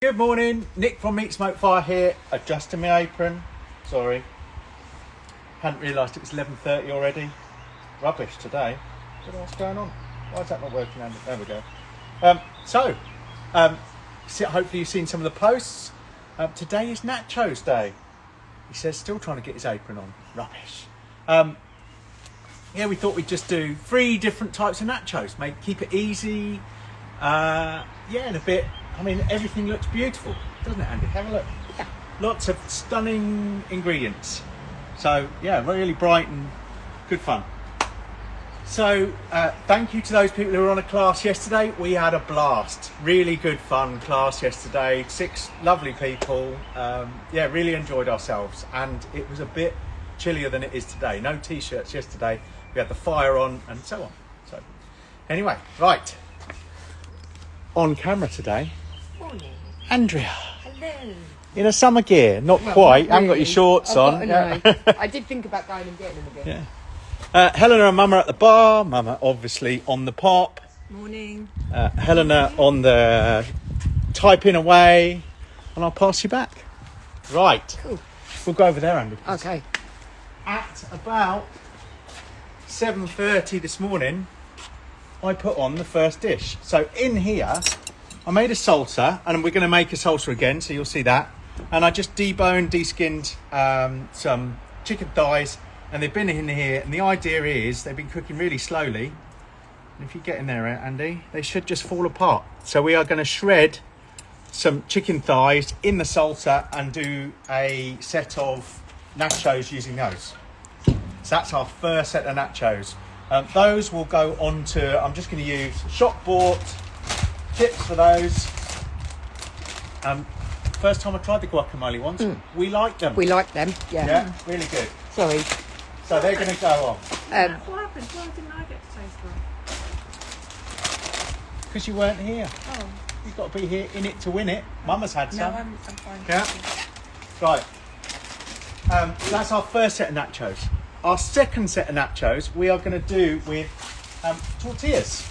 Good morning, Nick from Meat Smoke Fire here, adjusting my apron. Sorry, hadn't realised it was 11:30 already. Rubbish today. Don't know what's going on. Why is that not working? There we go. Hopefully you've seen some of the posts. Today is Nachos Day. He says still trying to get his apron on. Rubbish. We thought we'd just do 3 different types of nachos. Keep it easy. And a bit. I mean, everything looks beautiful, doesn't it, Andy? Have a look. Yeah. Lots of stunning ingredients. So, really bright and good fun. So, thank you to those people who were on a class yesterday. We had a blast. Really good fun class yesterday. 6 lovely people. Really enjoyed ourselves. And it was a bit chillier than it is today. No T-shirts yesterday. We had the fire on and so on. So, anyway, right. On camera today. Morning. Andrea. Hello. In a summer gear, not quite. Haven't got your shorts on. I did think about going and getting them again. Yeah. Helena and Mama at the bar. Mama obviously on the pop. Morning. Helena on the typing away, and I'll pass you back. Right. Cool. We'll go over there, Andy. Okay. At about 7:30 this morning, I put on the first dish. So in here, I made a salsa, and we're going to make a salsa again, so you'll see that. And I just deboned, deskinned some chicken thighs, and they've been in here. And the idea is they've been cooking really slowly. And if you get in there, Andy, they should just fall apart. So we are going to shred some chicken thighs in the salsa and do a set of nachos using those. So that's our first set of nachos. Those will go on to, I'm just going to use shop bought tips for those. First time I tried the guacamole ones. We like them. We like them, yeah. Yeah, really good. Sorry. So they're going to go on. What happened? Why didn't I get to taste one? Because you weren't here. Oh. You've got to be here in it to win it. Mama's had some. No, I'm fine. Yeah. Right. That's our first set of nachos. Our second set of nachos we are going to do with tortillas.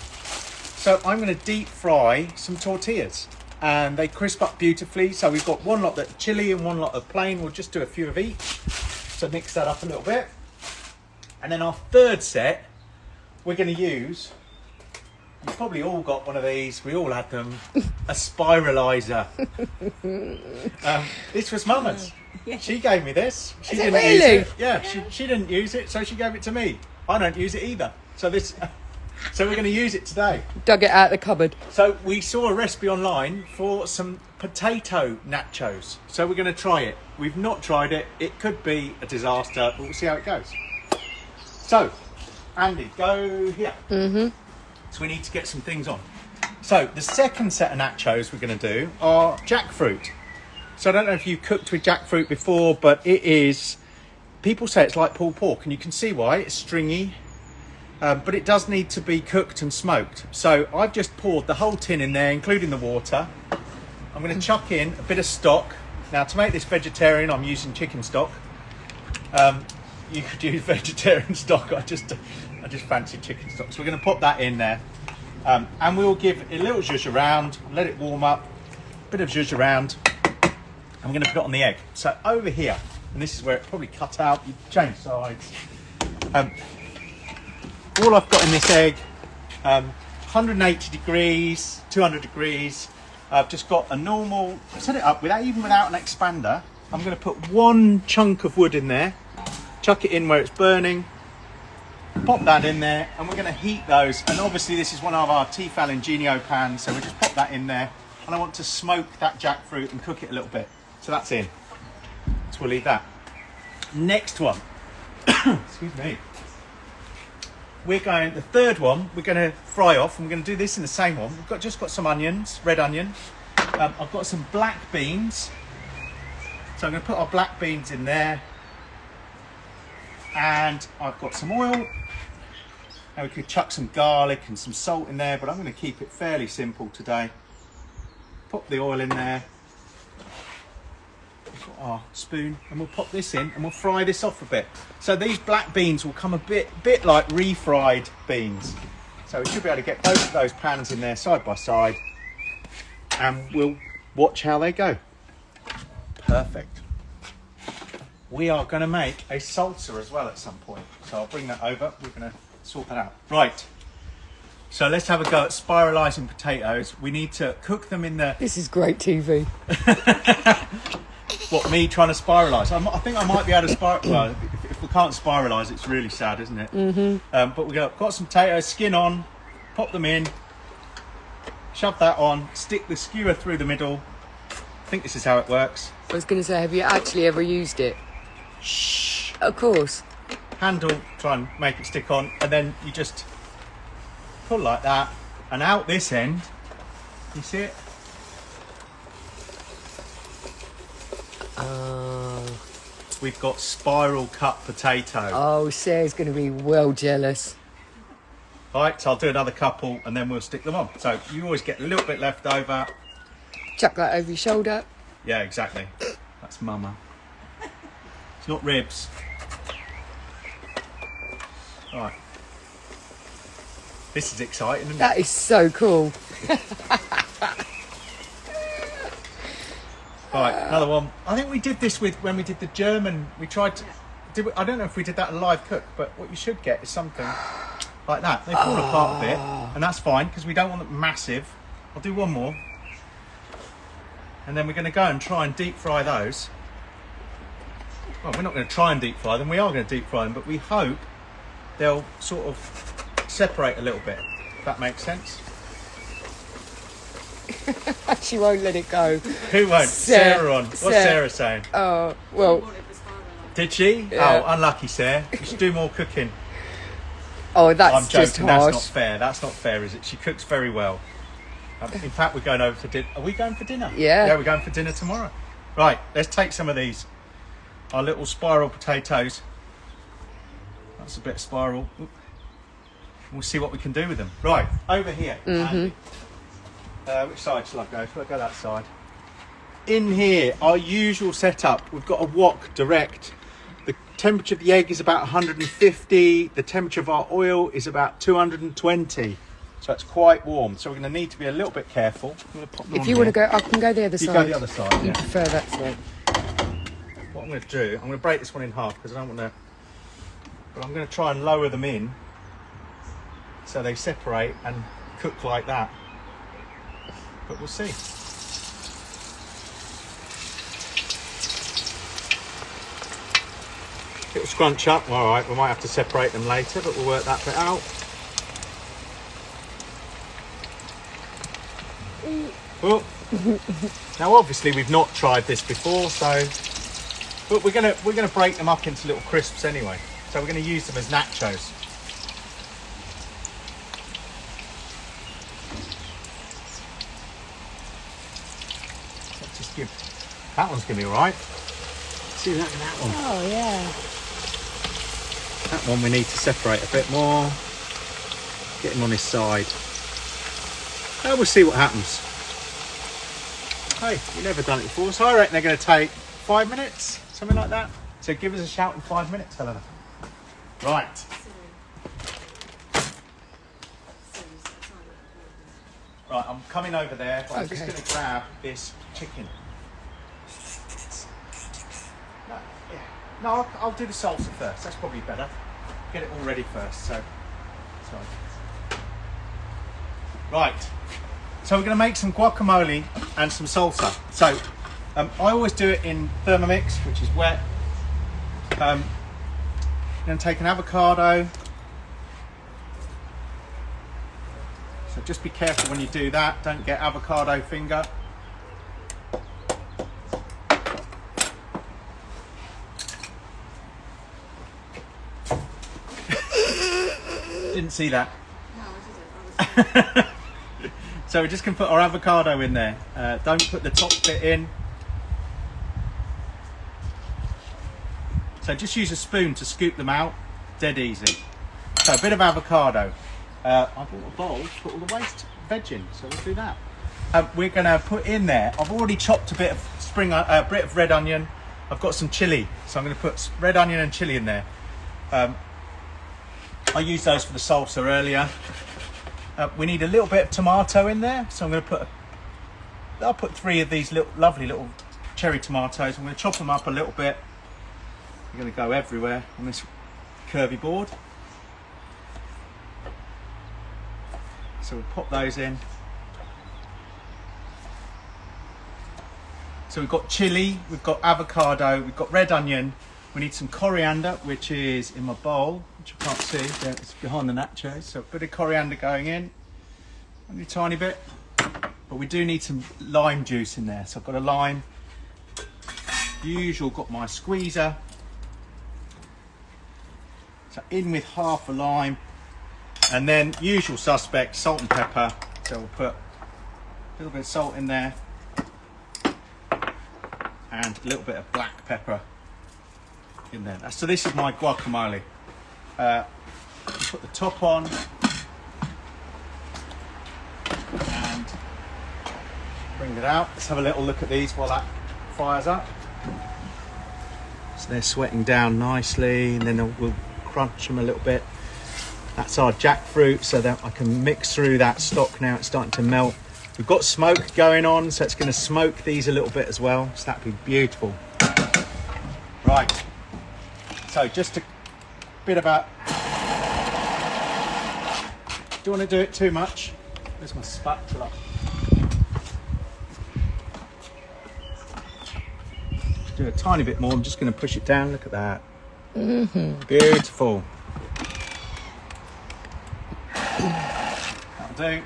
So I'm going to deep fry some tortillas and they crisp up beautifully. So we've got one lot that's chili and one lot of plain. We'll just do a few of each. So mix that up a little bit. And then our third set, we're going to use, you've probably all got one of these. We all had them. A spiralizer. This was Mama's. Yeah. She gave me this. She Is it didn't use really? it. Yeah, she didn't use it, so she gave it to me. I don't use it either. So we're going to use it today. Dug it out of the cupboard. So we saw a recipe online for some potato nachos. So we're going to try it. We've not tried it. It could be a disaster, but we'll see how it goes. So, Andy, go here. Mm-hmm. So we need to get some things on. So the second set of nachos we're going to do are jackfruit. So I don't know if you've cooked with jackfruit before, but it is, people say it's like pulled pork, and you can see why. It's stringy, but it does need to be cooked and smoked. So I've just poured the whole tin in there, including the water. I'm going to chuck in a bit of stock. Now to make this vegetarian, I'm using chicken stock. You could use vegetarian stock. I just fancy chicken stock. So we're going to pop that in there. And we'll give it a little zhuzh around, let it warm up, a bit of zhuzh around. I'm going to put it on the egg. So over here, and this is where it probably cut out, you change sides. All I've got in this egg, 180 degrees, 200 degrees. I've just got a normal, set it up even without an expander. I'm going to put one chunk of wood in there, chuck it in where it's burning, pop that in there, and we're going to heat those. And obviously this is one of our Tefal Ingenio pans, so we just pop that in there. And I want to smoke that jackfruit and cook it a little bit. So that's in. So we'll leave that. Next one. Excuse me. The third one, we're going to fry off, and we're going to do this in the same one. We've just got some onions, red onion. I've got some black beans. So I'm going to put our black beans in there. And I've got some oil. Now we could chuck some garlic and some salt in there, but I'm going to keep it fairly simple today. Pop the oil in there. We've got our spoon, and we'll pop this in and we'll fry this off a bit. So these black beans will come a bit like refried beans. So we should be able to get both of those pans in there side by side, and we'll watch how they go. Perfect. We are going to make a salsa as well at some point. So I'll bring that over. We're going to sort that out. Right. So let's have a go at spiralising potatoes. We need to cook them in the... This is great TV. What, me trying to spiralise? I think I might be able to spiralise. Well, if we can't spiralise, it's really sad, isn't it? Mm-hmm. But we've got some potatoes, skin on, pop them in, shove that on, stick the skewer through the middle. I think this is how it works. I was going to say, have you actually ever used it? Shh. Of course. Handle, try and make it stick on, and then you just pull like that, and out this end, you see it? We've got spiral cut potato. Oh, Sarah's going to be well jealous. Right, so I'll do another couple and then we'll stick them on. So you always get a little bit left over. Chuck that over your shoulder. Yeah, exactly. That's mama. It's not ribs. Right. This is exciting, isn't it? That is so cool. Right, another one. I think we did this with when we did the German. We tried to. I don't know if we did that in live cook, but what you should get is something like that. They fall apart a bit, and that's fine because we don't want them massive. I'll do one more, and then we're going to go and try and deep fry those. Well, we're not going to try and deep fry them. We are going to deep fry them, but we hope they'll sort of separate a little bit. If that makes sense. She won't let it go. Who won't? Sarah on. What's Sarah saying? Oh, well. Did she? Yeah. Oh, unlucky, Sarah. You should do more cooking. Oh, that's I'm joking. just harsh. That's not fair. That's not fair, is it? She cooks very well. In fact, we're going over for dinner. Are we going for dinner? Yeah. Yeah, we're going for dinner tomorrow. Right, let's take some of these. Our little spiral potatoes. That's a bit of spiral. Oop. We'll see what we can do with them. Right, over here. Andy. Which side shall I go? Shall I go that side? In here, our usual setup. We've got a wok direct. The temperature of the egg is about 150. The temperature of our oil is about 220. So it's quite warm. So we're going to need to be a little bit careful. I'm going to pop them If on you here. want to go, I can go the other You side. go the other side. You Yeah. prefer that side. What I'm going to do, I'm going to break this one in half because I don't want to. But I'm going to try and lower them in so they separate and cook like that. But we'll see. It'll scrunch up. All right, we might have to separate them later, but we'll work that bit out. Oh. Now, obviously, we've not tried this before, so but we're gonna break them up into little crisps anyway. So we're gonna use them as nachos. Let's just give that one's gonna be all right. See that and that one. Oh, yeah. That one we need to separate a bit more. Get him on his side. And we'll see what happens. Hey, you've never done it before, so I reckon they're going to take 5 minutes, something like that. So give us a shout in 5 minutes, Helena. Right. Right, I'm coming over there, but I'm just Okay. going to grab this chicken. No, yeah. No, I'll do the salsa first. That's probably better. Get it all ready first. So. Right. So we're going to make some guacamole and some salsa. So I always do it in Thermomix, which is wet. I'm going to take an avocado. So just be careful when you do that. Don't get avocado finger. Didn't see that. So we're just going to put our avocado in there. Don't put the top bit in. So just use a spoon to scoop them out. Dead easy. So a bit of avocado. I bought a bowl to put all the waste veg in, so we'll do that. We're going to put in there, I've already chopped a bit of red onion. I've got some chilli, so I'm going to put red onion and chilli in there. I used those for the salsa earlier. We need a little bit of tomato in there, so I'm going to put I'll put 3 of these lovely little cherry tomatoes. I'm going to chop them up a little bit. They're going to go everywhere on this curvy board. So we'll pop those in. So we've got chili, we've got avocado, we've got red onion. We need some coriander, which is in my bowl, which I can't see. There, it's behind the nachos. So a bit of coriander going in, only a tiny bit. But we do need some lime juice in there. So I've got a lime. Usual, got my squeezer. So in with half a lime. And then usual suspect, salt and pepper. So we'll put a little bit of salt in there. And a little bit of black pepper in there. So this is my guacamole. Put the top on. And bring it out. Let's have a little look at these while that fires up. So they're sweating down nicely, and then we'll crunch them a little bit. That's our jackfruit, so that I can mix through that stock now. It's starting to melt. We've got smoke going on, so it's going to smoke these a little bit as well. So that'd be beautiful. Right. So just a bit about. Do you want to do it too much? There's my spatula. Do a tiny bit more. I'm just going to push it down. Look at that. Mm-hmm. Beautiful. That'll do.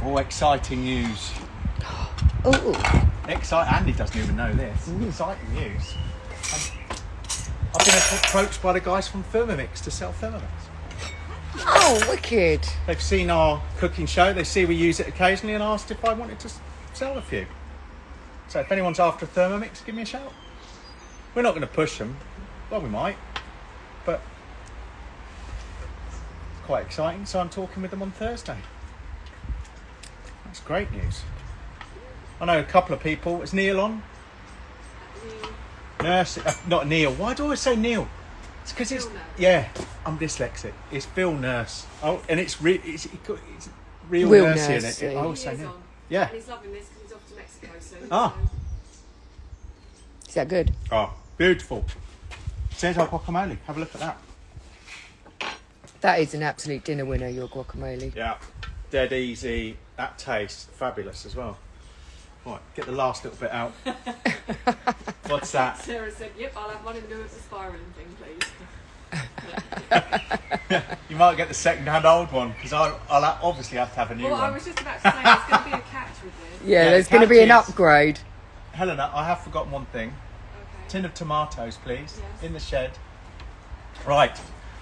All exciting news. Oh, Andy doesn't even know this. Exciting news. I've been approached by the guys from Thermomix to sell Thermomix. oh, wicked. They've seen our cooking show. They see we use it occasionally and asked if I wanted to sell a few. So if anyone's after Thermomix, give me a shout. We're not going to push them. Well, we might, but it's quite exciting. So I'm talking with them on Thursday. That's great news. I know a couple of people. Is Neil on? Nurse, not Neil. Why do I always say Neil? It's because it's yeah. I'm dyslexic. It's Phil Nurse. Oh, and it's real Real nursey in nursey. it. I always say He is Neil. on. Yeah. And he's loving this because he's off to Mexico soon. Ah. Is that good? Oh, beautiful. There's our guacamole. Have a look at that. That is an absolute dinner winner, your guacamole. Yeah. Dead easy. That tastes fabulous as well. Right, get the last little bit out. What's that? Sarah said, yep, I'll have one in lieu of the Spyron thing, please. You might get the second-hand old one because I'll obviously have to have a new Well, one. I was just about to say, there's going to be a catch with this. Yeah, Yeah, there's the going to be an catch is- upgrade. Helena, I have forgotten one thing. Okay. Tin of tomatoes, please, Yes. in the shed. Right,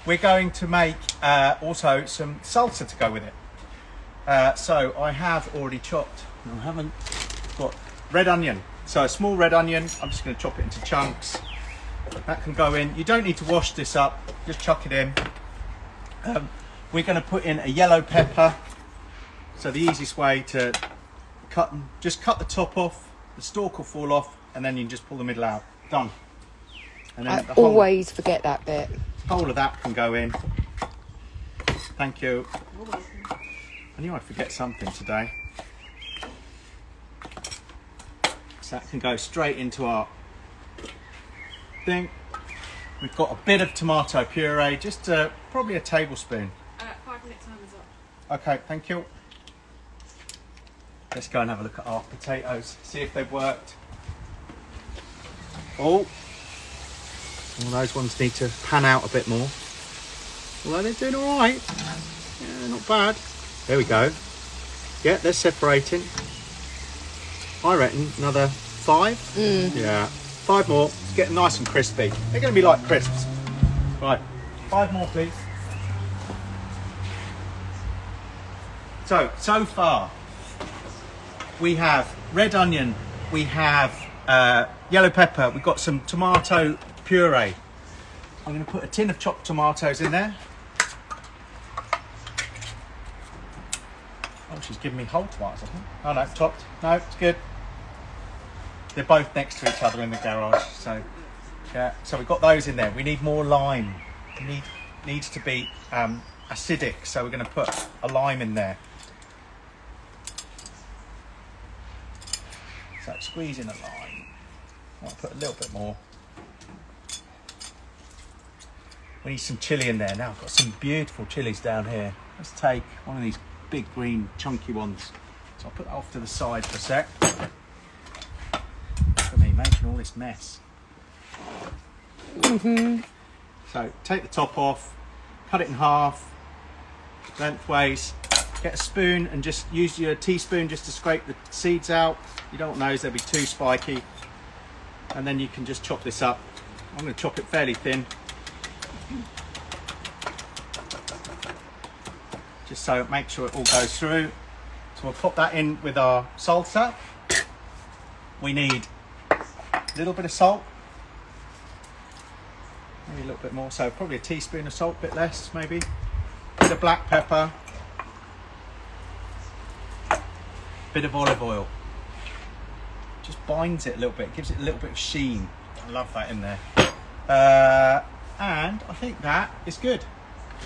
we're going to make also some salsa to go with it. So I have already chopped. No, I haven't. Got red onion. So a small red onion. I'm just going to chop it into chunks. That can go in. You don't need to wash this up. Just chuck it in. We're going to put in a yellow pepper. So the easiest way to just cut the top off. The stalk will fall off, and then you can just pull the middle out. Done. And then I the always forget that bit. whole of that can go in. Thank you. You're welcome. I knew I'd forget something today. So that can go straight into our thing. We've got a bit of tomato puree, just probably a tablespoon. 5-minute time is up. Okay, thank you. Let's go and have a look at our potatoes, see if they've worked. Oh, well, those ones need to pan out a bit more. Although they're doing all right. Yeah, not bad. There we go. Yeah, they're separating. I reckon another 5. Yeah, 5 more. It's getting nice and crispy. They're going to be like crisps. Right, 5 more, please. So far, we have red onion, we have yellow pepper, we've got some tomato puree. I'm going to put a tin of chopped tomatoes in there. Oh, she's giving me whole tomatoes, I think. Oh no, chopped. No, it's good. They're both next to each other in the garage, so yeah. So we've got those in there. We need more lime. Needs to be acidic, so we're going to put a lime in there. So squeeze in a lime. I'll put a little bit more. We need some chilli in there. Now I've got some beautiful chilies down here. Let's take one of these big green chunky ones. So I'll put that off to the side for a sec. Look at me making all this mess. So take the top off, cut it in half, lengthways. Get a spoon and just use your teaspoon just to scrape the seeds out. You don't want those, they'll be too spiky. And then you can just chop this up. I'm going to chop it fairly thin. Just so it makes sure it all goes through. So we'll pop that in with our salsa. We need a little bit of salt. Maybe a little bit more, so probably a teaspoon of salt, a bit less maybe. A bit of black pepper. Bit of olive oil. Just binds it a little bit, gives it a little bit of sheen. I love that in there. And I think that is good.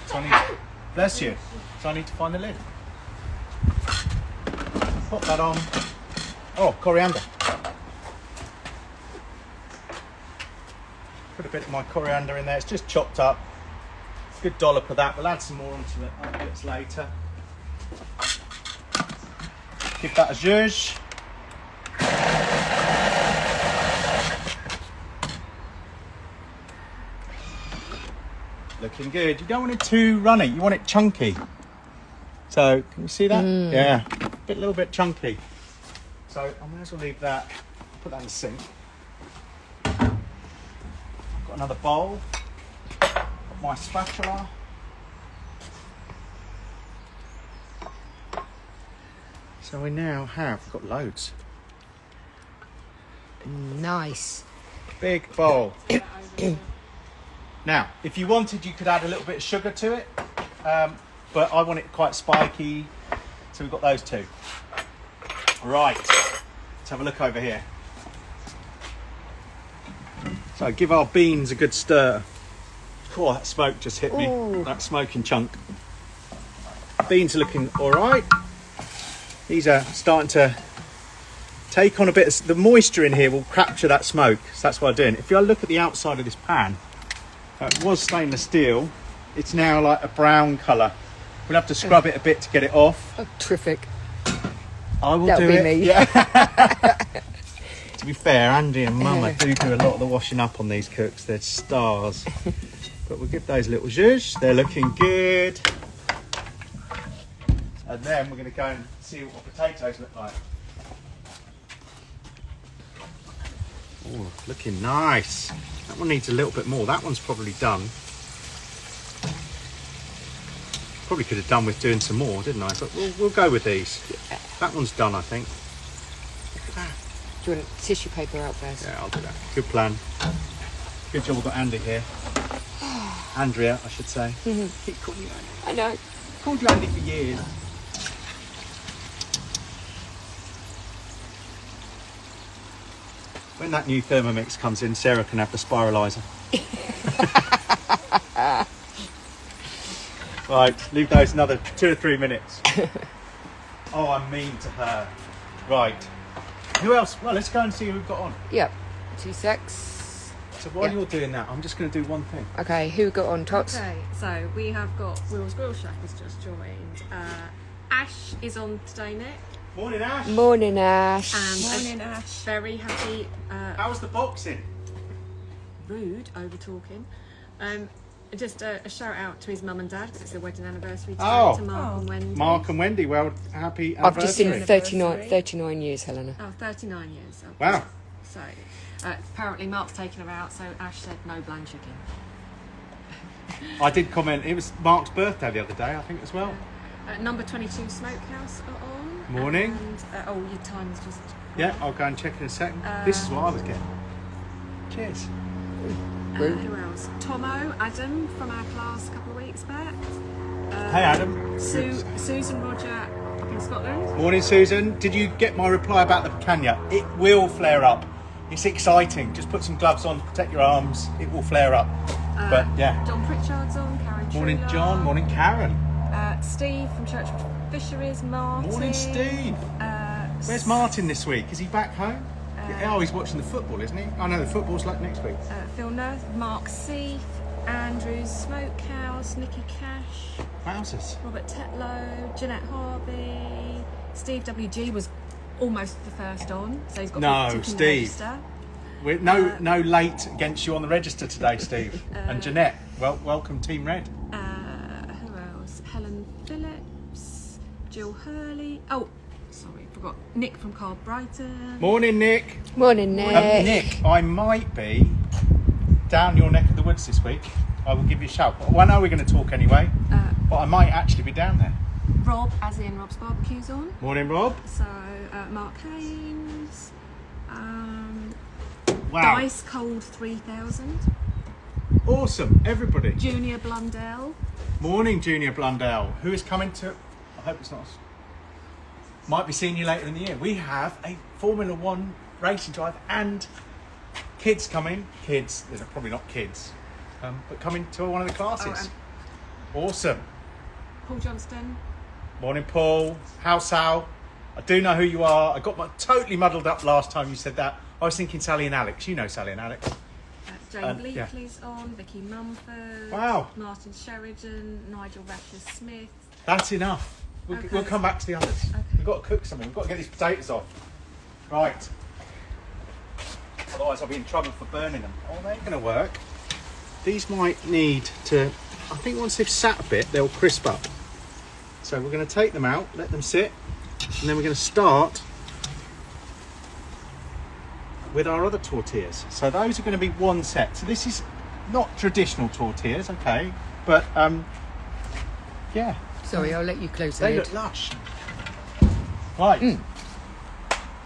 So I need to, bless you. So I need to find the lid. Pop that on. Oh, coriander. Put a bit of my coriander in there. It's just chopped up. Good dollop of that. We'll add some more onto the other bits later. Give that a zhuzh. Looking good. You don't want it too runny, you want it chunky. So, can you see that? Yeah, a little bit chunky. So, I might as well leave that, put that in the sink. Got another bowl. Got my spatula. So we now have, we've got loads. Nice. Big bowl. Now, if you wanted, you could add a little bit of sugar to it, but I want it quite spiky, so we've got those two. Right, let's have a look over here. So give our beans a good stir. Oh, that smoke just hit me, that smoking chunk. Beans are looking all right. These are starting to take on a bit of, the moisture in here will capture that smoke, so that's what I'm doing. If you look at the outside of this pan, it was stainless steel, it's now like a brown colour. We'll have to scrub it a bit to get it off. Oh, terrific. I will That'll do be it. me. Yeah. To be fair, Andy and Mama do a lot of the washing up on these cooks. They're stars. But we'll give those a little zhuzh. They're looking good. And then we're going to go and see what potatoes look like. Oh, looking nice. That one needs a little bit more. That one's probably done. Probably could have done with doing some more, didn't I? But we'll go with these. Yeah. That one's done, I think. Do you want tissue paper out first? Yeah, I'll do that. Good plan. Good job we've got Andy here. Andrea, I should say. Keep calling you Andy. I know. Called you Andy for years. When that new Thermomix comes in, Sarah can have the spiraliser. Right, leave those another 2 or 3 minutes. Oh, I'm mean to her. Right. Who else? Well, let's go and see who we've got on. Yep. 2 secs. So while you're doing that, I'm just going to do one thing. Okay, who got on, Tots? Okay, so we have got Will's Grill Shack has just joined. Ash is on today, Nick. Morning, Ash. Morning, Ash. And Morning, Ash. very happy. How was the boxing? Rude over talking. Just a shout out to his mum and dad because it's their wedding anniversary today, Oh. to Mark and Wendy. Mark and Wendy, well, happy I've just seen anniversary. 39 years, Helena. Oh, 39 years. Oh, Wow. So apparently Mark's taken her out, so Ash said no blind chicken. I did comment, it was Mark's birthday the other day, I think, as well. Number 22 Smokehouse are on. Morning. And, your time's just... Yeah, I'll go and check in a second. This is what I was getting. Cheers. who else? Tomo, Adam from our class a couple of weeks back. Hey, Adam. Susan Roger up in Scotland. Morning, Susan. Did you get my reply about the picanha? It will flare up. It's exciting. Just put some gloves on, protect your arms. It will flare up. But yeah. John Pritchard's on, Karen Morning, Trular. John. Morning, Karen. Steve from Churchwood Fisheries, Martin. Morning, Steve. Where's Martin this week? Is he back home? Oh, he's watching the football, isn't he? I know the football's like next week. Phil North, Mark Seath, Andrews Smokehouse, Nicky Cash, Wowzers. Robert Tetlow, Jeanette Harvey, Steve WG was almost the first on, so he's got No, to Steve. register. We're no late against you on the register today, Steve. And Jeanette, welcome Team Red. Who else? Helen Phillips, Jill Hurley. Oh, sorry, forgot. Nick from Carl Brighton. Morning, Nick. Morning, Nick. Nick, I might be down your neck of the woods this week. I will give you a shout. Well, I know we're going to talk anyway, but I might actually be down there. Rob, as in Rob's Barbecue's on. Morning, Rob. So, Mark Haynes. Wow. Dice Cold 3000. Awesome, everybody. Junior Blundell. Morning, Junior Blundell. Who is coming to... I hope it's not us. Might be seeing you later in the year. We have a Formula 1 racing drive and kids coming. Kids, they're probably not kids, but coming to one of the classes. Awesome. Paul Johnston. Morning, Paul. How's Sal? I do know who you are. I got totally muddled up last time you said that. I was thinking Sally and Alex. You know Sally and Alex. Jane Bleakley's on. Vicky Mumford. Wow. Martin Sheridan. Nigel Ratchers-Smith. That's enough. We'll come back to the others. Okay. We've got to cook something. We've got to get these potatoes off. Right. Otherwise I'll be in trouble for burning them. Oh, they're going to work. These might need to... I think once they've sat a bit, they'll crisp up. So we're going to take them out, let them sit, and then we're going to start with our other tortillas. So those are going to be one set. So this is not traditional tortillas, okay, but yeah. Sorry, I'll let you close the They lid. look lush. Right.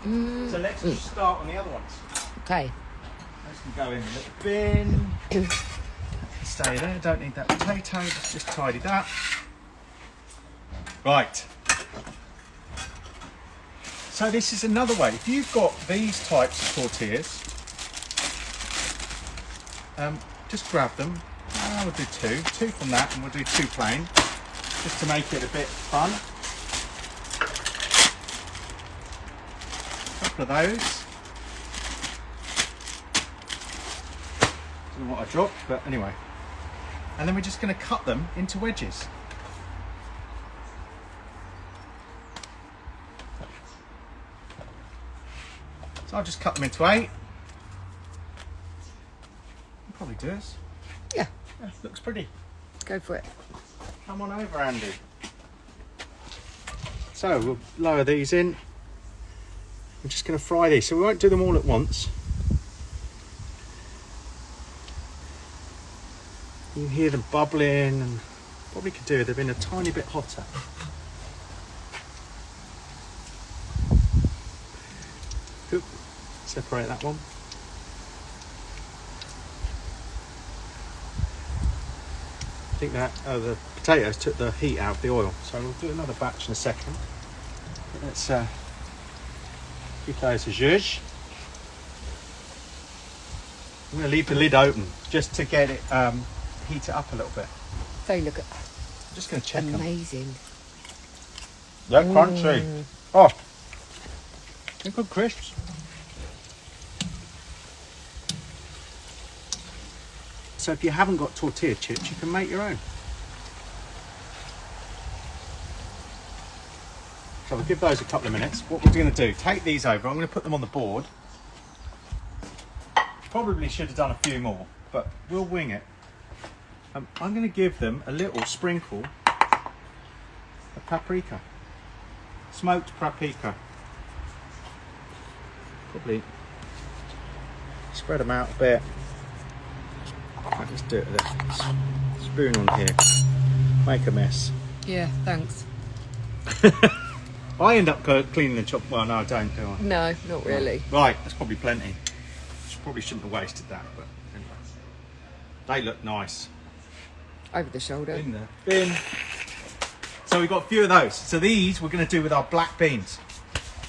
So let's just start on the other ones. Okay. Those can go in a little bin. Stay there, don't need that potato, let's just tidy that. Right. So this is another way. If you've got these types of tortillas, just grab them. We'll do two from that, and we'll do two plain, just to make it a bit fun. A couple of those. Don't know what I dropped, but anyway. And then we're just going to cut them into wedges. So I'll just cut them into 8. Probably do this. Yeah, Yeah, looks pretty. go for it. Come on over, Andy. So we'll lower these in. I'm just going to fry these, so we won't do them all at once. You can hear them bubbling, and probably could do with them being a tiny bit hotter. Oop, separate that one. I think that the potatoes took the heat out of the oil, so we'll do another batch in a second. Let's keep those a zhuzh. I'm going to leave the lid open just to get it heat it up a little bit. They look I'm just going to check them. amazing. They're crunchy. Oh, they're good crisps. So if you haven't got tortilla chips, you can make your own. So we'll give those a couple of minutes. What we're going to do, take these over. I'm going to put them on the board. Probably should have done a few more, but we'll wing it. I'm going to give them a little sprinkle of paprika. Smoked paprika. Probably spread them out a bit. Right, let's do it with a spoon on here. Make a mess. Yeah, thanks. I end up cleaning the chop. Well, no, I don't, do I? No, not really. Right, that's probably plenty. Probably shouldn't have wasted that, but anyway. They look nice. Over the shoulder. In the bin. So we've got a few of those. So these we're going to do with our black beans.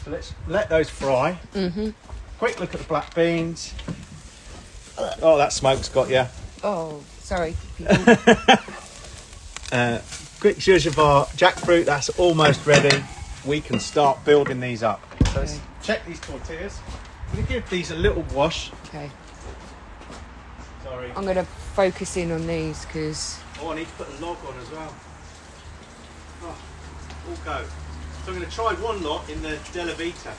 So let's let those fry. Quick look at the black beans. Oh, that smoke's got you. Oh, sorry. people. Quick zhuzh of our jackfruit. That's almost ready. We can start building these up. So let's check these tortillas. I'm going to give these a little wash. Okay. Sorry. I'm going to focus in on these because... Oh, I need to put a log on as well. Oh, all go. So I'm going to try one lot in the Della Vita.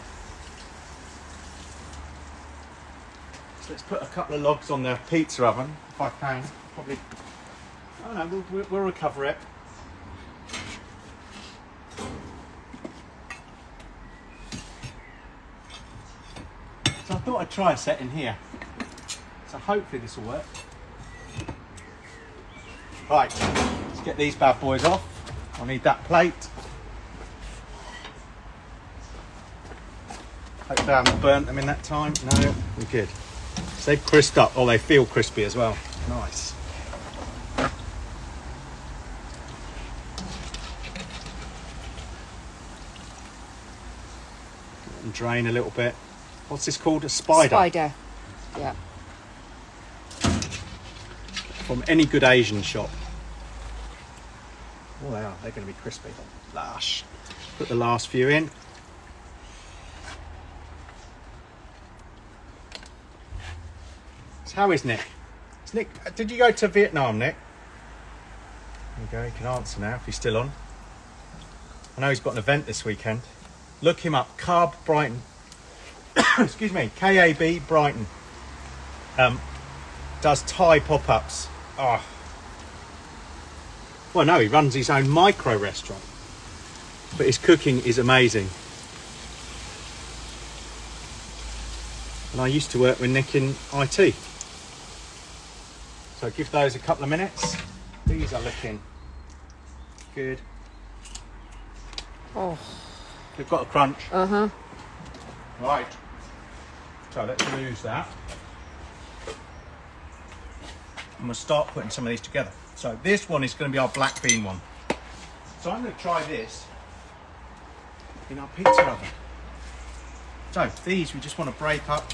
So let's put a couple of logs on the pizza oven, if I can. Probably. Oh no, we'll recover it. So I thought I'd try a set in here. So hopefully this will work. Right, let's get these bad boys off. I'll need that plate. Hopefully I haven't burnt them in that time. No, we're good. So they've crisped up. Oh, they feel crispy as well. Nice. And drain a little bit. What's this called? A spider? Spider. Yeah. From any good Asian shop. Oh, they are. They're going to be crispy. Lush. Put the last few in. So how is Nick? Did you go to Vietnam, Nick? There you go. He can answer now if he's still on. I know he's got an event this weekend. Look him up. Carb Brighton. Excuse me. KAB Brighton. Does Thai pop-ups. Oh. Well, no, he runs his own micro restaurant. But his cooking is amazing. And I used to work with Nick in IT. So give those a couple of minutes. These are looking good. Oh. They've got a crunch. Uh-huh. Right. So let's lose that. And we'll start putting some of these together. So this one is going to be our black bean one. So I'm going to try this in our pizza oven. So these we just want to break up.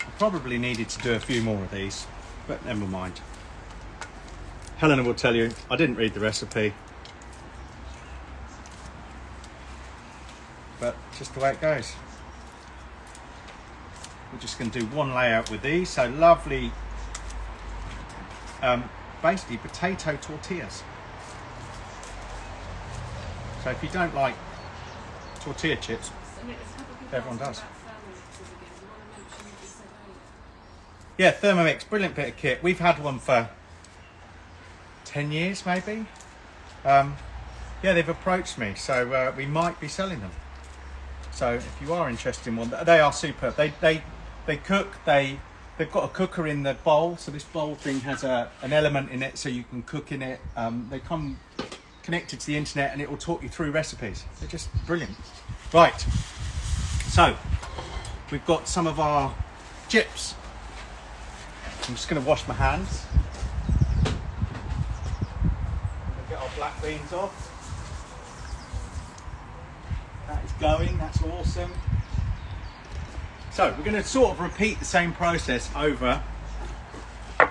I probably needed to do a few more of these, but never mind. Helena will tell you, I didn't read the recipe. But just the way it goes. We're just going to do one layout with these. So lovely, basically potato tortillas. So if you don't like tortilla chips, everyone does. Yeah, Thermomix, brilliant bit of kit. We've had one for 10 years maybe. Yeah, they've approached me, so we might be selling them. So if you are interested in one, they are superb. They cook, they've got a cooker in the bowl, so this bowl thing has an element in it so you can cook in it. They come connected to the internet and it will talk you through recipes. They're just brilliant. Right, so we've got some of our chips. I'm just going to wash my hands. We'll get our black beans off. That is going, that's awesome. So we're going to sort of repeat the same process over.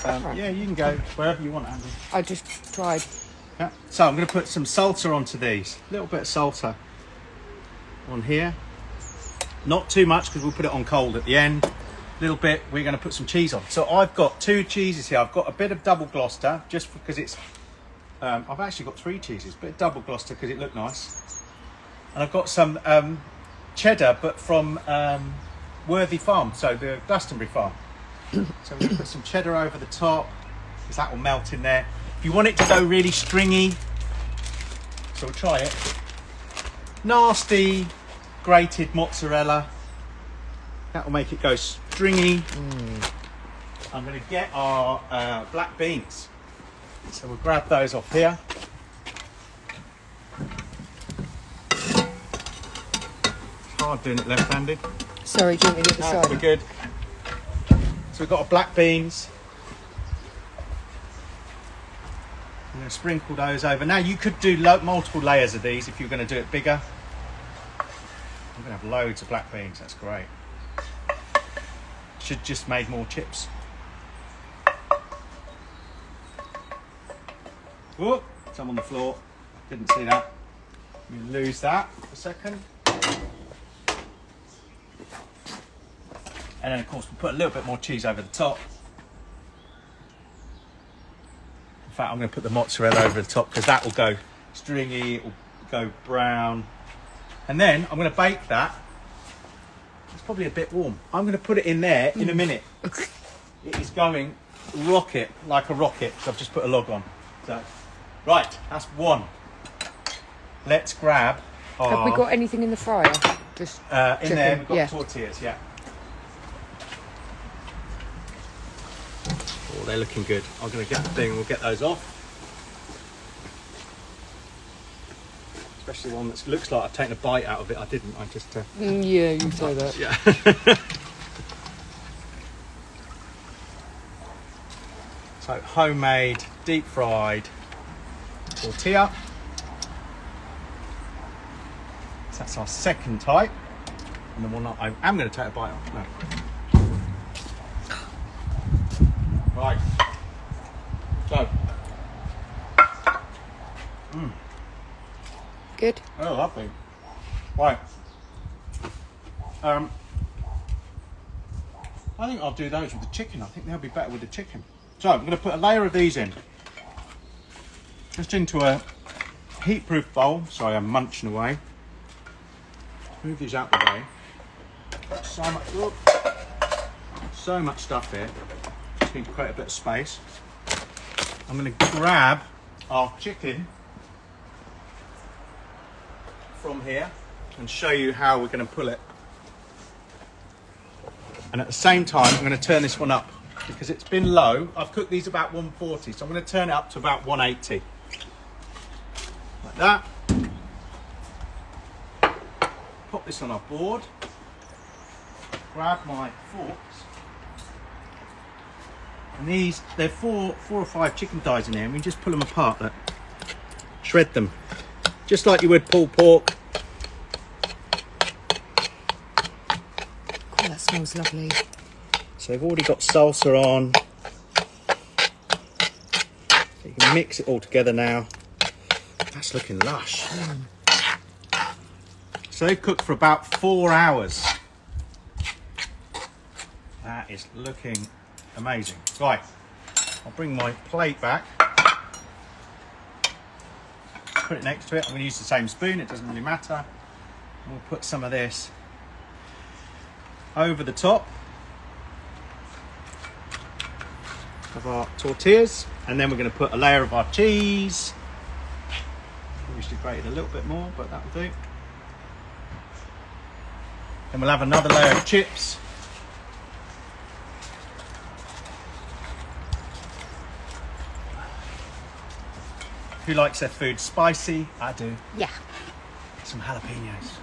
Yeah, you can go wherever you want, Andy. I just tried. Yeah. So I'm going to put some salsa onto these. A little bit of salsa on here. Not too much because we'll put it on cold at the end. A little bit, we're going to put some cheese on. So I've got 2 cheeses here. I've got a bit of double Gloucester just because it's... I've actually got 3 cheeses, but double Gloucester because it looked nice. And I've got some cheddar, but from Worthy Farm, so the Glastonbury farm. So we're going to put some cheddar over the top because that will melt in there. If you want it to go really stringy, so we'll try it. Nasty grated mozzarella. That will make it go stringy. I'm going to get our black beans. So we'll grab those off here. It's hard doing it left-handed. Sorry, do you want me to the No, side? we're good. So we've got our black beans. I'm going to sprinkle those over. Now you could do multiple layers of these if you're going to do it bigger. I'm going to have loads of black beans, that's great. Should just made more chips. Whoop, some on the floor. Didn't see that. Let me lose that for a second. And then of course we'll put a little bit more cheese over the top. In fact, I'm going to put the mozzarella over the top because that will go stringy, it will go brown. And then I'm going to bake that. It's probably a bit warm. I'm going to put it in there in a minute. It is going rocket like a rocket. So I've just put a log on. So, right, that's one. Let's grab our... Have we got anything in the fryer? Just in there, we've got tortillas, yeah. Oh, they're looking good. I'm going to get the thing, we'll get those off. Especially one that looks like I've taken a bite out of it. I didn't, I just... Yeah, you say that. Yeah. So, homemade, deep fried tortilla. So that's our second type. And the one that I am going to take a bite off. No. Right. So. Good. Oh, lovely. Right. I think I'll do those with the chicken. I think they'll be better with the chicken. So I'm going to put a layer of these in. Just into a heat-proof bowl. Sorry, I'm munching away. Move these out the way. So much stuff here. Just need to create a bit of space. I'm going to grab our chicken from here and show you how we're going to pull it. And at the same time, I'm going to turn this one up because it's been low. I've cooked these about 140, so I'm going to turn it up to about 180. Like that. Pop this on our board. Grab my forks. And these, they're four or five chicken thighs in here, and we just pull them apart. Look. Shred them. Just like you would pulled pork. Oh, that smells lovely. So we've already got salsa on. So you can mix it all together now. That's looking lush. So they've cooked for about 4 hours. That is looking amazing. Right, I'll bring my plate back. Put it next to it. I'm going to use the same spoon, it doesn't really matter. We'll put some of this over the top of our tortillas, and then we're going to put a layer of our cheese. We should grate it a little bit more, but that'll do. Then we'll have another layer of chips. Who likes their food spicy? I do. Yeah. Some jalapenos.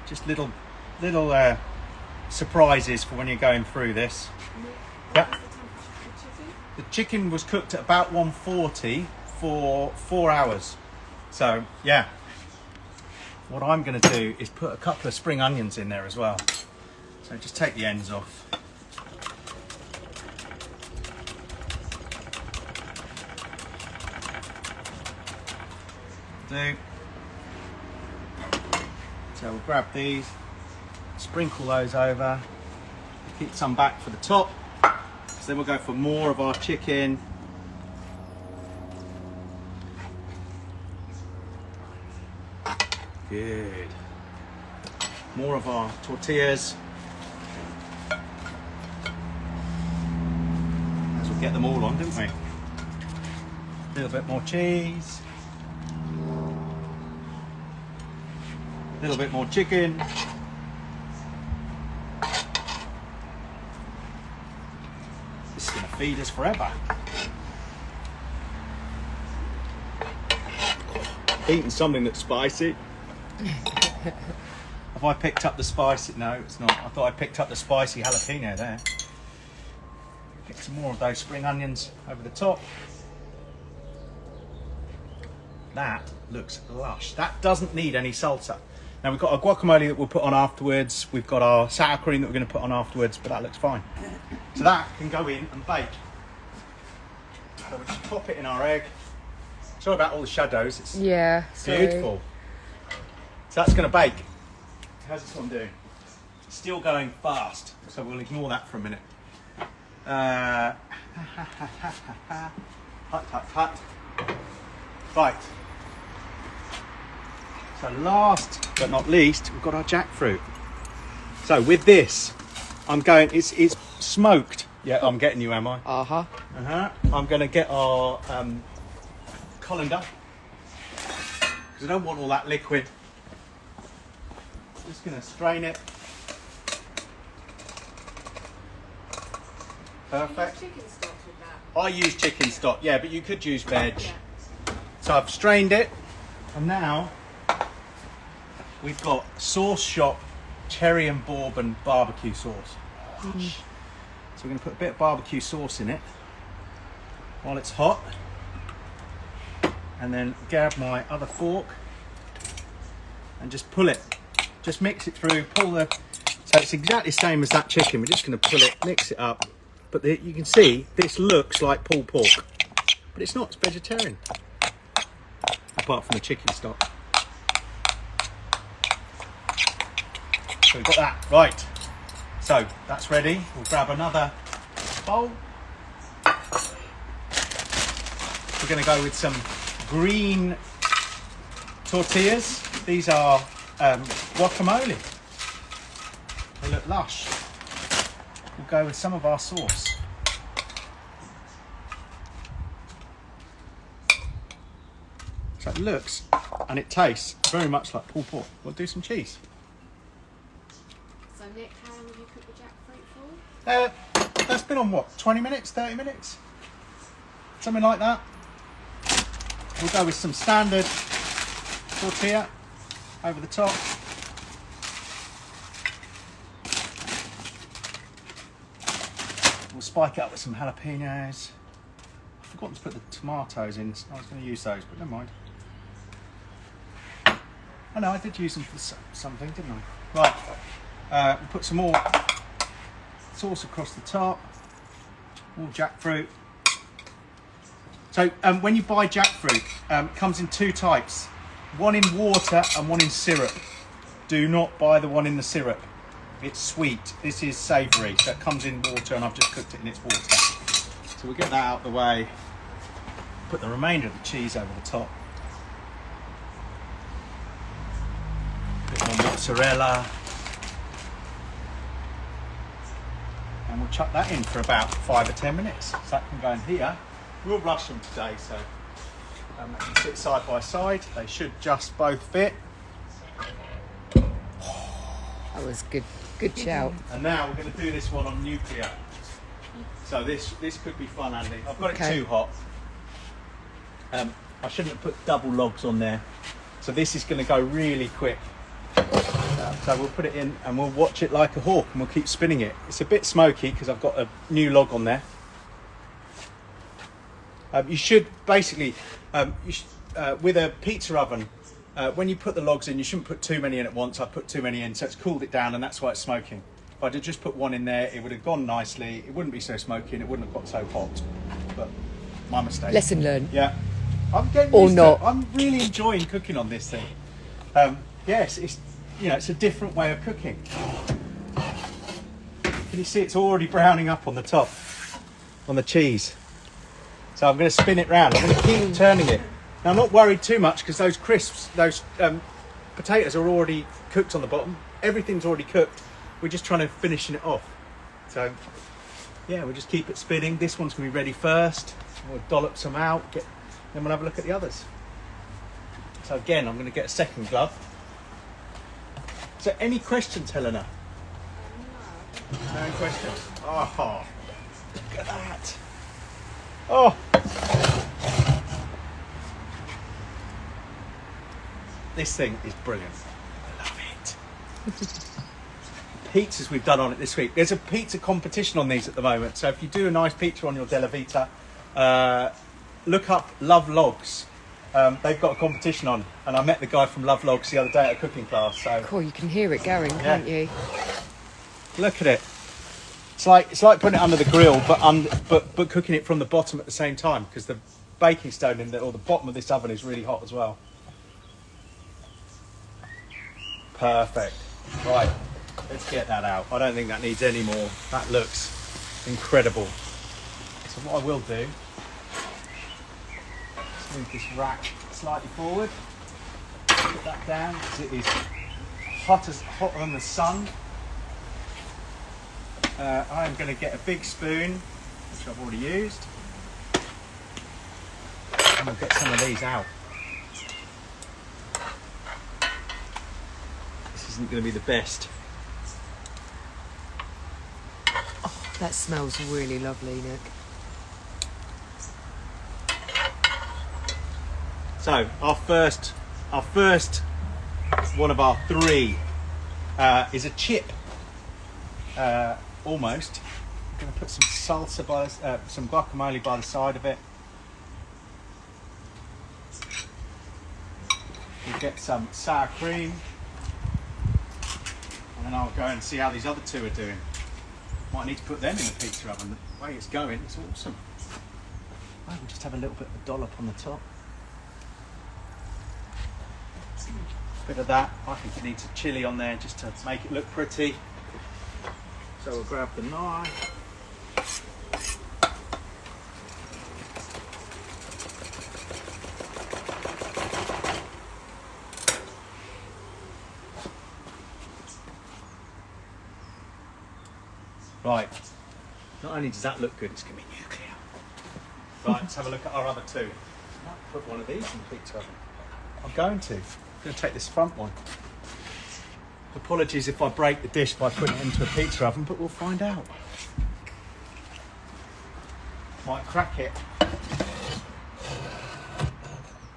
Just little surprises for when you're going through this. Yeah. The chicken was cooked at about 140 for 4 hours. So yeah. What I'm going to do is put a couple of spring onions in there as well. So just take the ends off. Do. So we'll grab these, sprinkle those over, keep some back for the top. So then we'll go for more of our chicken. Good. More of our tortillas. As we'll get them all on, didn't we? A little bit more cheese. A little bit more chicken. This is going to feed us forever. Eating something that's spicy. Have I picked up the spicy? No, it's not. I thought I picked up the spicy jalapeno there. Get some more of those spring onions over the top. That looks lush. That doesn't need any salsa. Now we've got our guacamole that we'll put on afterwards. We've got our sour cream that we're going to put on afterwards, but that looks fine. So that can go in and bake. So we'll just pop it in our egg. Sorry about all the shadows. It's Yeah, sorry. beautiful. So that's going to bake. How's this one doing? Still going fast, so we'll ignore that for a minute. Hut, hut, hut. Right. So last but not least, we've got our jackfruit. So with this, I'm going, it's smoked. Yeah, I'm getting you, am I? Uh-huh. I'm going to get our colander, because I don't want all that liquid. Just going to strain it. Perfect. Chicken stock with that. I use chicken stock, yeah, but you could use veg. Yeah. So I've strained it, and now we've got Sauce Shop cherry and bourbon barbecue sauce. So we're going to put a bit of barbecue sauce in it while it's hot, and then grab my other fork and just pull it. Just mix it through, pull the. So it's exactly the same as that chicken. We're just going to pull it, mix it up. But you can see this looks like pulled pork, but it's not. It's vegetarian, apart from the chicken stock. So we've got that right. So that's ready. We'll grab another bowl. We're going to go with some green tortillas. These are guacamole. They look lush. We'll go with some of our sauce. So it looks and it tastes very much like pulled pork. We'll do some cheese. So Nick, how long have you cooked the jackfruit for? That's been on what, 20 minutes, 30 minutes? Something like that. We'll go with some standard tortilla over the top. We'll spike it up with some jalapenos. I've forgotten to put the tomatoes in. I was going to use those, but never mind. Oh no, I did use them for something, didn't I? Right, we'll put some more sauce across the top. More jackfruit. So when you buy jackfruit, it comes in two types. One in water and one in syrup. Do not buy the one in the syrup. It's sweet. This is savoury, so it comes in water, and I've just cooked it in its water. So we'll get that out of the way. Put the remainder of the cheese over the top. A bit more mozzarella. And we'll chuck that in for about 5 or 10 minutes. So that can go in here. We'll rush them today, so they can sit side by side. They should just both fit. That was good. Good shout. And now we're going to do this one on nuclear. So this could be fun, Andy. I've got it too hot. I shouldn't have put double logs on there. So this is going to go really quick. So we'll put it in and we'll watch it like a hawk, and we'll keep spinning it. It's a bit smoky because I've got a new log on there. You should basically, with a pizza oven, when you put the logs in, you shouldn't put too many in at once. I put too many in, so it's cooled it down, and that's why it's smoking. If I'd have just put one in there, it would have gone nicely. It wouldn't be so smoky, and it wouldn't have got so hot. But my mistake. Lesson learned. Yeah, I'm getting Or used not. to it. I'm really enjoying cooking on this thing. Yes, it's it's a different way of cooking. Can you see it's already browning up on the top, on the cheese? So I'm going to spin it round. I'm going to keep turning it. Now I'm not worried too much because those crisps, those potatoes are already cooked on the bottom. Everything's already cooked. We're just trying to finish it off. So yeah, we'll just keep it spinning. This one's going to be ready first. We'll dollop some out. Then we'll have a look at the others. So again, I'm going to get a second glove. So any questions, Helena? No questions. Oh, look at that. Oh. This thing is brilliant. I love it. Pizzas we've done on it this week. There's a pizza competition on these at the moment. So if you do a nice pizza on your Della Vita, look up Love Logs. They've got a competition on, and I met the guy from Love Logs the other day at a cooking class. So Cool, you can hear it going, can't you? look at it. It's like putting it under the grill, but cooking it from the bottom at the same time, because the baking stone or the bottom of this oven is really hot as well. Perfect. Right. Let's get that out. I don't think that needs any more. That looks incredible. So what I will do is move this rack slightly forward. Put that down because it is hotter than the sun. I am going to get a big spoon, which I've already used, and we'll get some of these out. This isn't going to be the best. Oh, that smells really lovely, Nick. So our first one of our three is a chip. Almost. I'm going to put some salsa some guacamole by the side of it. We'll get some sour cream, and then I'll go and see how these other two are doing. Might need to put them in the pizza oven. The way it's going, it's awesome. I will just have a little bit of a dollop on the top. Bit of that. I think it needs a chili on there just to make it look pretty. So we'll grab the knife. Right. Not only does that look good, it's going to be nuclear. Right, let's have a look at our other two. I might put one of these in the pizza oven. I'm going to take this front one. Apologies if I break the dish by putting it into a pizza oven, but we'll find out. Might crack it.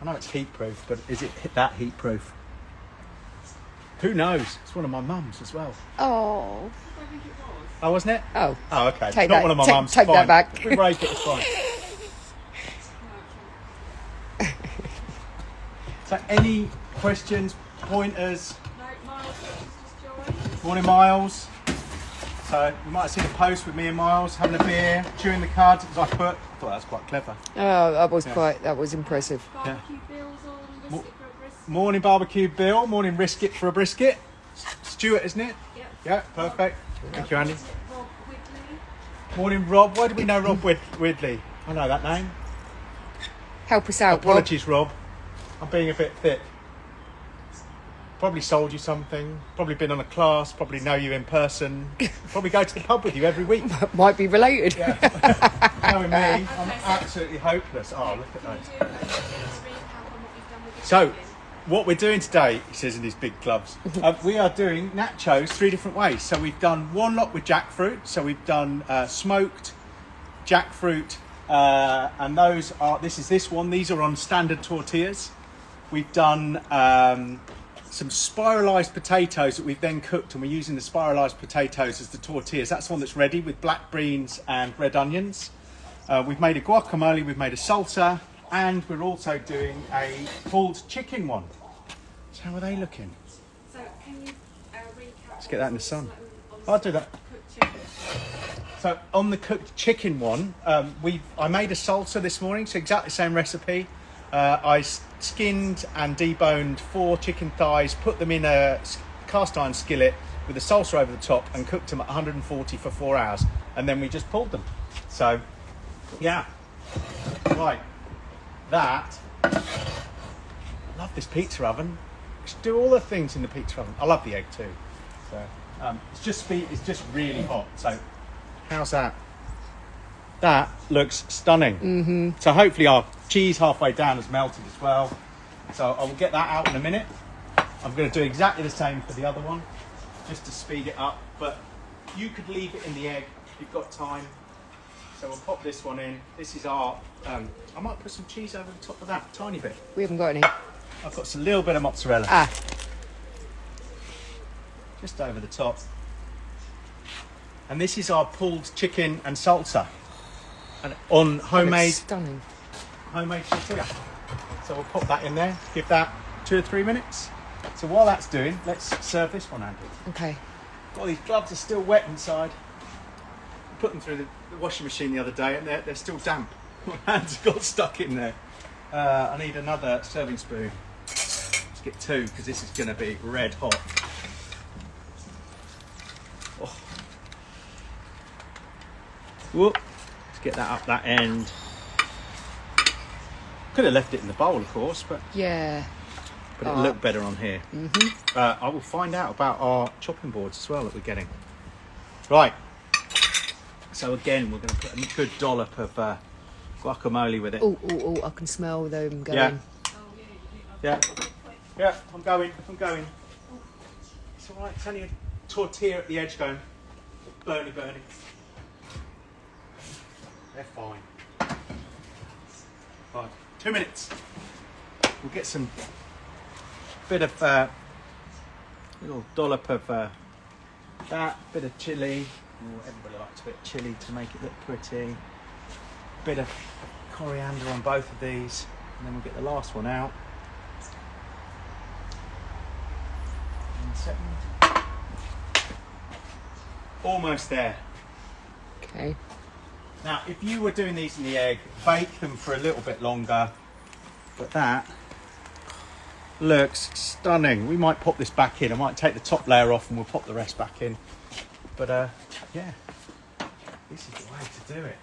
I know it's heat proof, but is it that heat proof? Who knows? It's one of my mum's as well. Oh. Oh, wasn't it? Oh. Oh, okay. Take Not that, one of my mum's. take fine. that back. If we break it, it's fine. So, any questions, pointers? No, Miles just joined. Morning, Miles. So you might have seen a post with me and Miles having a beer, chewing the cards as I thought that was quite clever. Oh, that was impressive. Barbecue Bill's on, risk it for a brisket. Morning, Barbecue Bill. Morning, Risk It for a Brisket. Stuart, isn't it? Yep. Yeah, perfect. Thank you, Andy. Rob Wigley. Morning, Rob. Why do we know Rob Widley? I know that name. Help us out, Apologies, Rob. I'm being a bit thick. Probably sold you something. Probably been on a class. Probably know you in person. Probably go to the pub with you every week. Rob. Might be related. Yeah. Knowing me, I'm absolutely hopeless. Oh, look at those. Can you do a recap on what you've done with your So, chicken? what we're doing today, he says in his big gloves, we are doing nachos 3 different ways. So we've done one lot with jackfruit. So we've done smoked jackfruit, and those are, this one. These are on standard tortillas. We've done some spiralised potatoes that we've then cooked, and we're using the spiralised potatoes as the tortillas. That's the one that's ready with black beans and red onions. We've made a guacamole, we've made a salsa, and we're also doing a pulled chicken one. So how are they looking? So can you recap? Let's get that in the sun. I'll do that. Cooked chicken. So on the cooked chicken one, I made a salsa this morning, so exactly the same recipe. I skinned and deboned 4 chicken thighs, put them in a cast iron skillet with the salsa over the top, and cooked them at 140 for 4 hours, and then we just pulled them. So, yeah, right. That, love this pizza oven. Just do all the things in the pizza oven. I love the egg too. So it's just really hot. So, how's that? That looks stunning. Mm-hmm. So hopefully our cheese halfway down has melted as well. So I will get that out in a minute. I'm going to do exactly the same for the other one, just to speed it up. But you could leave it in the egg if you've got time. So we'll pop this one in. This is our, I might put some cheese over the top of that, tiny bit. We haven't got any. I've got a little bit of mozzarella. Ah. Just over the top. And this is our pulled chicken and salsa. And on homemade Stunning. tortilla. So we'll pop that in there, give that 2 or 3 minutes. So while that's doing, let's serve this one, Andy. Okay. Got these gloves are still wet inside. Put them through the washing machine the other day, and they're still damp. My hands got stuck in there. I need another serving spoon. Let's get 2 because this is going to be red hot. Whoop. Let's get that up that end. Could have left it in the bowl, of course, but Yeah. it'll look better on here. I will find out about our chopping boards as well that we're getting. Right. So again, we're going to put a good dollop of guacamole with it. Oh, I can smell them going. Yeah. Yeah, I'm going. It's all right. It's only a tortilla at the edge going. Burny. They're fine. Right, 2 minutes. We'll get some bit of little dollop of that, bit of chilli. Oh, everybody likes a bit of chilli to make it look pretty. Bit of coriander on both of these, and then we'll get the last one out. 1 second. Almost there. Okay. Now, if you were doing these in the egg, bake them for a little bit longer. But that looks stunning. We might pop this back in. I might take the top layer off and we'll pop the rest back in. But yeah, this is the way to do it.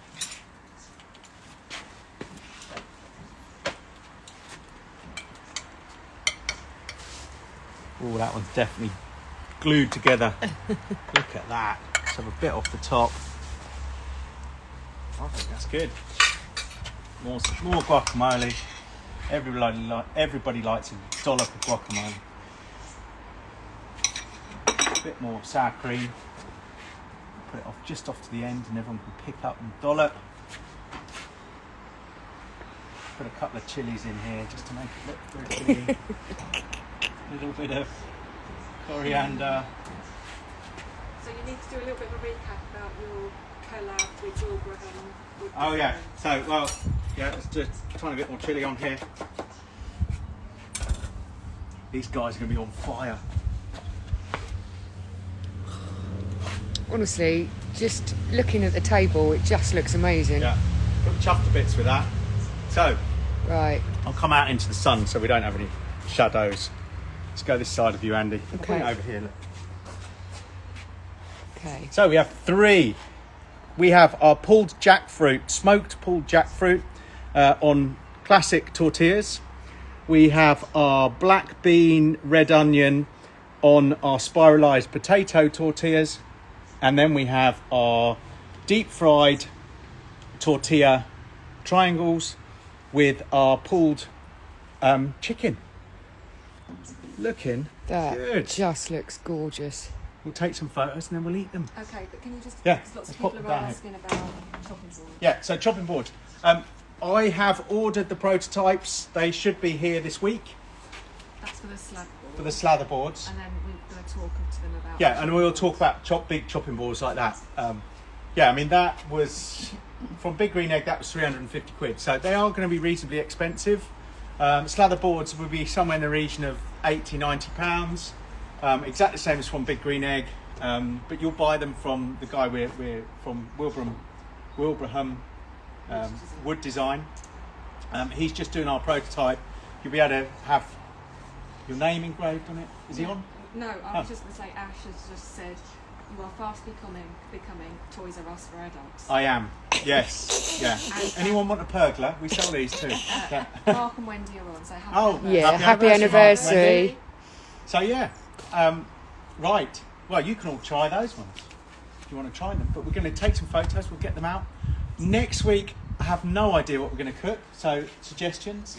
Oh, that one's definitely glued together. Look at that. Let's have a bit off the top. I think that's good. More guacamole. Everybody likes a dollop of guacamole. A bit more sour cream. Put it just off to the end, and everyone can pick up and dollop. Put a couple of chilies in here just to make it look pretty. A little bit of coriander. So you need to do a little bit of a recap about your collab with Wilbraham. Oh yeah, so let's just try a bit more chilli on here. These guys are going to be on fire. Honestly, just looking at the table, it just looks amazing. Yeah, got chuffed to bits with that. So, Right. I'll come out into the sun so we don't have any shadows. Let's go this side of you, Andy. I'll bring it Okay. over here. Look. Okay. So we have 3. We have our pulled jackfruit, smoked pulled jackfruit on classic tortillas. We have our black bean, red onion on our spiralized potato tortillas. And then we have our deep fried tortilla triangles with our pulled chicken. Looking That good. just looks gorgeous. We'll take some photos and then we'll eat them. Okay, but can you just... Yeah, Lots of let's pop people them are down here. asking about chopping boards. Yeah, so chopping boards. I have ordered the prototypes. They should be here this week That's for the slab board. for the slather boards. And then we're going to talk to them about... Yeah, and we'll talk about big chopping boards like that. Yeah, I mean, that was, from Big Green Egg, that was 350 quid. So they are going to be reasonably expensive. Slather boards will be somewhere in the region of 80, 90 pounds. Exactly the same as from Big Green Egg. But you'll buy them from the guy we're from Wilbraham Wood Design. He's just doing our prototype. You'll be able to have your name engraved on it. Is he on? No, I was just going to say, Ash has just said, you are fast becoming Toys R Us for adults. I am. Yes. Yeah. And, Anyone want a pergola? We sell these too. Yeah. Mark and Wendy are on, so happy Oh, anniversary. Yeah, happy anniversary. So yeah, right. Well, you can all try those ones if you want to try them. But we're going to take some photos. We'll get them out next week. I have no idea what we're going to cook. So suggestions.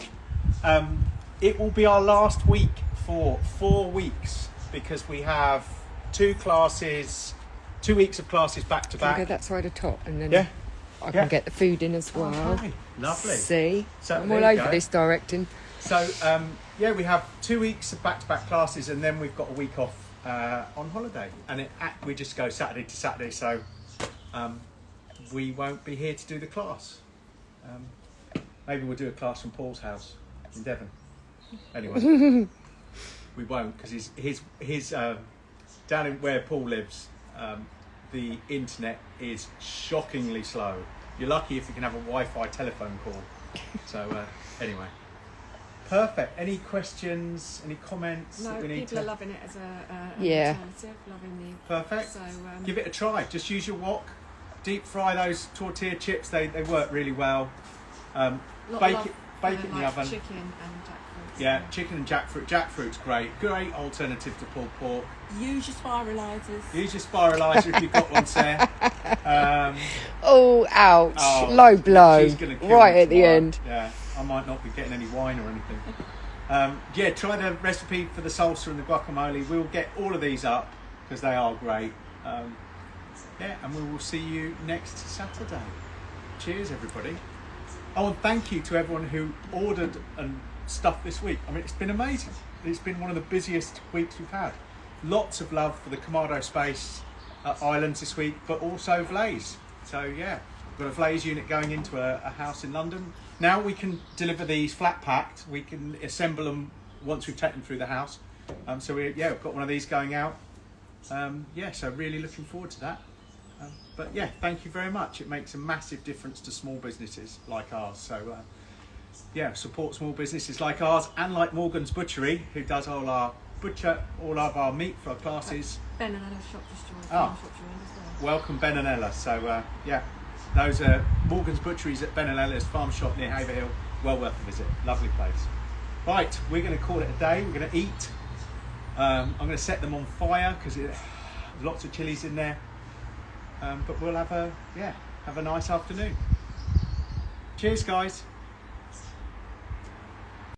It will be our last week for 4 weeks because we have 2 weeks of classes back to Can I go back. that side of top and then Yeah. I Yeah. can get the food in as well. Okay. Lovely. See? So I'm there all you over go. this directing. So yeah, we have 2 weeks of back-to-back classes, and then we've got a week off on holiday, and we just go Saturday to Saturday. So we won't be here to do the class. Maybe we'll do a class from Paul's house in Devon. Anyway, we won't because his down in where Paul lives, the internet is shockingly slow. You're lucky if you can have a Wi-Fi telephone call. So anyway. Perfect. Any questions? Any comments? No, that we need people to... are loving it as an Yeah. alternative, loving the... Perfect. So, Give it a try. Just use your wok. deep fry those tortilla chips. They work really well. Bake it in the oven. Chicken and jackfruit. Yeah, chicken and jackfruit. Jackfruit's great. Great alternative to pulled pork. Use your spiralisers. Use your spiraliser if you've got one, Sarah. Oh, ouch. Oh, Low blow. She's gonna kill Right me at the tomorrow. end. Yeah, I might not be getting any wine or anything. Yeah, try the recipe for the salsa and the guacamole. We'll get all of these up because they are great. Yeah, and we will see you next Saturday. Cheers, everybody. Oh, and thank you to everyone who ordered and stuff this week. I mean, it's been amazing. It's been one of the busiest weeks we've had. Lots of love for the Kamado Space Islands this week, but also Vlaze. So yeah, we've got a Vlaze unit going into a house in London. Now we can deliver these flat packed. We can assemble them once we've taken them through the house. So we've got one of these going out. Yeah, so really looking forward to that. But yeah, thank you very much. It makes a massive difference to small businesses like ours. So yeah, support small businesses like ours and like Morgan's Butchery, who does all of our meat for our classes. Ben and Ella's shop just joined. Oh. Shop joined as well. Welcome, Ben and Ella. So yeah, those are Morgan's Butcheries at Ben and Ella's farm shop near Haverhill. Well worth a visit. Lovely place. Right, we're going to call it a day. We're going to eat. I'm going to set them on fire because there's lots of chilies in there. But we'll have a nice afternoon. Cheers, guys.